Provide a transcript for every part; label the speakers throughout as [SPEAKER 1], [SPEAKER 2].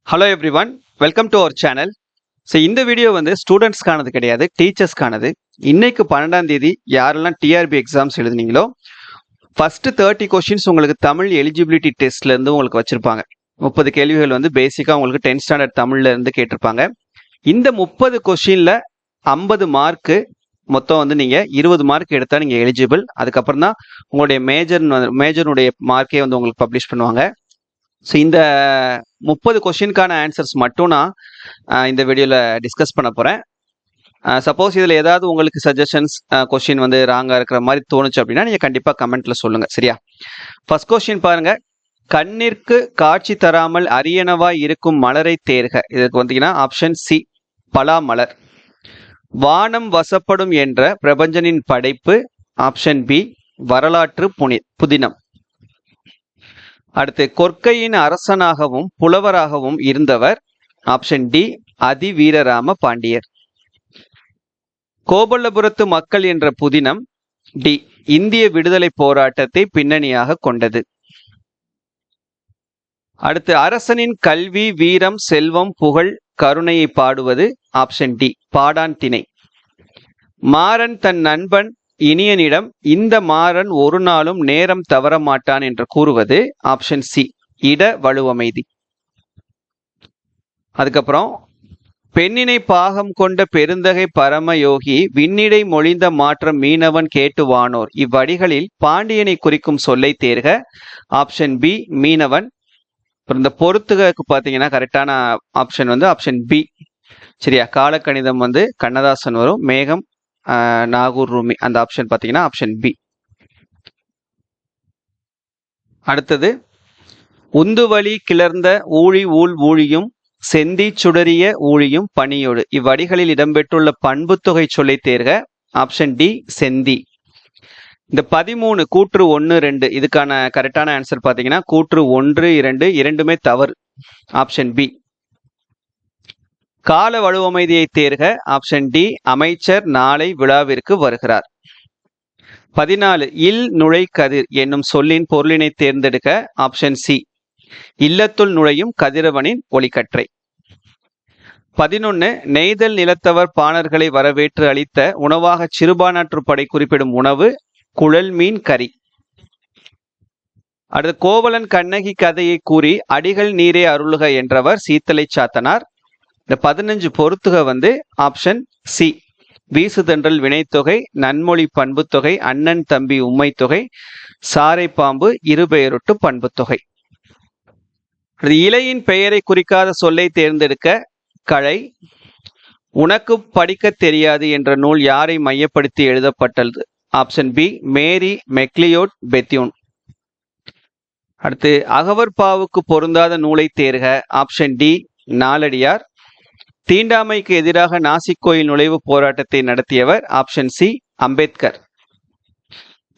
[SPEAKER 1] Hello everyone, welcome to our channel. So இந்த video வந்து ஸ்டூடெண்ட்ஸ்க்கானது கிடையாது, டீச்சர்ஸ்க்கானது. இன்னைக்கு 12ஆம் தேதி யாரெல்லாம் டிஆர்பி எக்ஸாம்ஸ் எழுதுனீங்களோ ஃபர்ஸ்ட் 30 கொஸ்டின்ஸ் உங்களுக்கு தமிழ் எலிஜிபிலிட்டி டெஸ்ட்ல இருந்து உங்களுக்கு வச்சிருப்பாங்க. 30 கேள்விகள் வந்து பேசிக்கா உங்களுக்கு 10th ஸ்டாண்டர்ட் தமிழ்ல இருந்து கேட்டிருப்பாங்க. இந்த 30 கொஸ்டின்ல 50 மார்க்கு மொத்தம் வந்து நீங்க 20 மார்க் எடுத்தா நீங்க எலிஜிபிள். அதுக்கப்புறம் தான் உங்களுடைய மேஜருடைய மார்க்கே வந்து உங்களுக்கு பப்ளிஷ் பண்ணுவாங்க. ஸோ இந்த 30 கொஸ்டினுக்கான ஆன்சர்ஸ் மட்டும் நான் இந்த வீடியோவில் டிஸ்கஸ் பண்ண போகிறேன். சப்போஸ் இதில் ஏதாவது உங்களுக்கு சஜஷன்ஸ் கொஸ்டின் வந்து ராங்காக இருக்கிற மாதிரி தோணுச்சு அப்படின்னா நீங்கள் கண்டிப்பாக கமெண்ட்டில் சொல்லுங்கள், சரியா? ஃபர்ஸ்ட் கொஸ்டின் பாருங்கள். கண்ணிற்கு காட்சி தராமல் அரியணவாய் இருக்கும் மலரை தேர்க. இதுக்கு வந்தீங்கன்னா ஆப்ஷன் சி பலா மலர். வானம் வசப்படும் என்ற பிரபஞ்சனின் படைப்பு. ஆப்ஷன் பி வரலாற்று புதினம். அடுத்து கொற்கையின் அரசனாகவும் புலவராகவும் இருந்தவர். ஆப்ஷன் டி அதிவீரராம பாண்டியர். கோபல்லபுரத்து மக்கள் என்ற புதினம். டி இந்திய விடுதலை போராட்டத்தை பின்னணியாக கொண்டது. அடுத்து அரசனின் கல்வி வீரம் செல்வம் புகழ் கருணையை பாடுவது. ஆப்ஷன் டி பாடான் திணை. மாறன் தன் நண்பன் இனியனிடம் இந்த மாறன் ஒரு நாளும் நேரம் தவற மாட்டான் என்று கூறுவது. ஆப்ஷன் சி இட வலுவமைதி. அதுக்கப்புறம் பெண்ணினை பாகம் கொண்ட பெருந்தகை பரமயோகி விண்ணிடை மொழிந்த மாற்றம் மீனவன் கேட்டு வானோர். இவ்வடிகளில் பாண்டியனை குறிக்கும் சொல்லை தேர்க. ஆப்ஷன் பி மீனவன். இந்த பொறுத்துக்கு பார்த்தீங்கன்னா கரெக்டான ஆப்ஷன் வந்து ஆப்ஷன் பி, சரியா? காலக்கணிதம் வந்து கண்ணதாசன் வரும், மேகம் நாகூர் ரூமி. அந்த ஆப்ஷன் பார்த்தீங்கன்னா ஆப்ஷன் பி. அடுத்தது உந்துவலி கிளர்ந்த ஊழி ஊழ் ஊழியும் செந்தி சுடரிய ஊழியும் பணியோடு. இவ்வடிகளில் இடம்பெற்றுள்ள பண்பு தொகை சொல்லை தேர்க. ஆப்ஷன் டி செந்தி. இந்த 13 கூற்று 1 2 இதுக்கான கரெக்டான ஆன்சர் பார்த்தீங்கன்னா கூற்று 1 2 இரண்டுமே தவறு. Option B. கால வலுவமைதியை தேர்க. ஆப்ஷன் டி அமைச்சர் நாளை விழாவிற்கு வருகிறார். 14 இல் நுழை கதிர் என்னும் சொல்லின் பொருளினை தேர்ந்தெடுக்க. ஆப்ஷன் சி இல்லத்துள் நுழையும் கதிரவனின் ஒளிக்கற்றை. 11 நெய்தல் நிலத்தவர் பாணர்களை வரவேற்று அளித்த உணவாக சிறுபானாற்றுப்படை குறிப்பிடும் உணவு குழல் மீன் கறி. அடுத்து கோவலன் கண்ணகி கதையை கூறி அடிகள் நீரே அருளுக என்றவர் சீத்தலை சாத்தனார். இந்த 15 பொறுத்துக வந்து ஆப்ஷன் சி வீசுதென்றல் வினைத்தொகை நன்மொழி பண்புத்தொகை அண்ணன் தம்பி உம்மை தொகை சாரை பாம்பு இருபெயரொட்டு பண்புத்தொகை. இலையின் பெயரை குறிக்காத சொல்லை தேர்ந்தெடுக்க. களை. உனக்கு படிக்க தெரியாது என்ற நூல் யாரை மையப்படுத்தி எழுதப்பட்டது? Option B Mary McLeod Bethune. அடுத்து அகவற்பாவுக்கு பொருந்தாத நூலை தேர்க. Option D Naladiyar. தீண்டாமைக்கு எதிராக நாசிக் கோயில் நுழைவு போராட்டத்தை நடத்தியவர். Option C Ambedkar.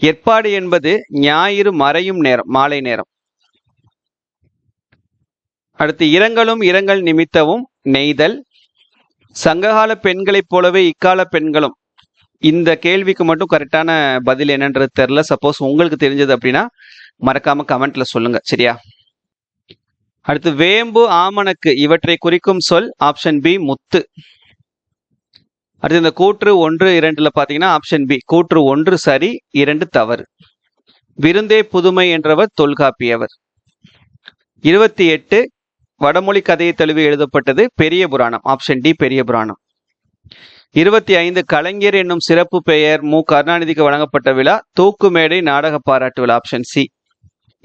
[SPEAKER 1] ஏற்பாடு என்பது ஞாயிறு மறையும் நேரம், மாலை நேரம். அடுத்து இரங்கலும் இரங்கல் நிமித்தமும் நெய்தல். சங்ககால பெண்களைப் போலவே இக்கால பெண்களும். இந்த கேள்விக்கு மட்டும் கரெக்டான பதில் என்னன்றது தெரியல. சப்போஸ் உங்களுக்கு தெரிஞ்சது அப்படின்னா மறக்காம கமெண்ட்ல சொல்லுங்க, சரியா? அடுத்து வேம்பு ஆமணக்கு இவற்றை குறிக்கும் சொல். ஆப்ஷன் பி முத்து. அடுத்து இந்த கூற்று 1 2 பாத்தீங்கன்னா ஆப்ஷன் பி கூற்று 1 சரி 2 தவறு. விருந்தே புதுமை என்றவர் தொல்காப்பியவர். 28 வடமொழி கதையை தழுவி எழுதப்பட்டது பெரிய புராணம். ஆப்ஷன் டி பெரிய புராணம். 25 கலைஞர் என்னும் சிறப்பு பெயர் மு கருணாநிதிக்கு வழங்கப்பட்ட விழா தூக்கு மேடை நாடக பாராட்டு விழா. Option C.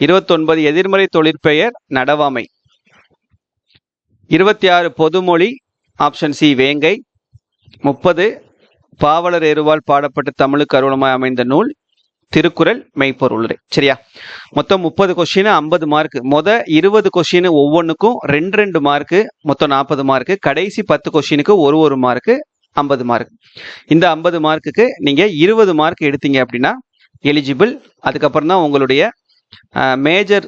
[SPEAKER 1] 29 எதிர்மறை தொழிற்பெயர் நடவாமை. 26 பொதுமொழி. ஆப்ஷன் சி வேங்கை. 30 பாவலர் ஏறுவால் பாடப்பட்ட தமிழுக்கு அருளமாய் அமைந்த நூல் திருக்குறள் மெய்ப்பொருள் உரை, சரியா? மொத்தம் 30 கொஸ்டின் 50 மார்க். 20 கொஸ்டின் ஒவ்வொன்றுக்கும் 2 மார்க்கு, மொத்தம் 40 மார்க்கு. கடைசி 10 கொஸ்டினுக்கு ஒரு மார்க்கு, 50 மார்க். இந்த 50 மார்க்குக்கு நீங்க 20 மார்க் எடுத்தீங்க அப்படின்னா எலிஜிபிள். அதுக்கப்புறம் தான் உங்களுடைய மேஜர்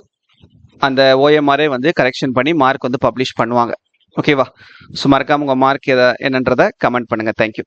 [SPEAKER 1] அந்த ஓஎம்ஆரே வந்து கரெக்ஷன் பண்ணி மார்க் வந்து பப்ளிஷ் பண்ணுவாங்க, ஓகேவா? ஸோ மறக்காம உங்க மார்க் என்னன்றதை கமெண்ட் பண்ணுங்க. தேங்க்யூ.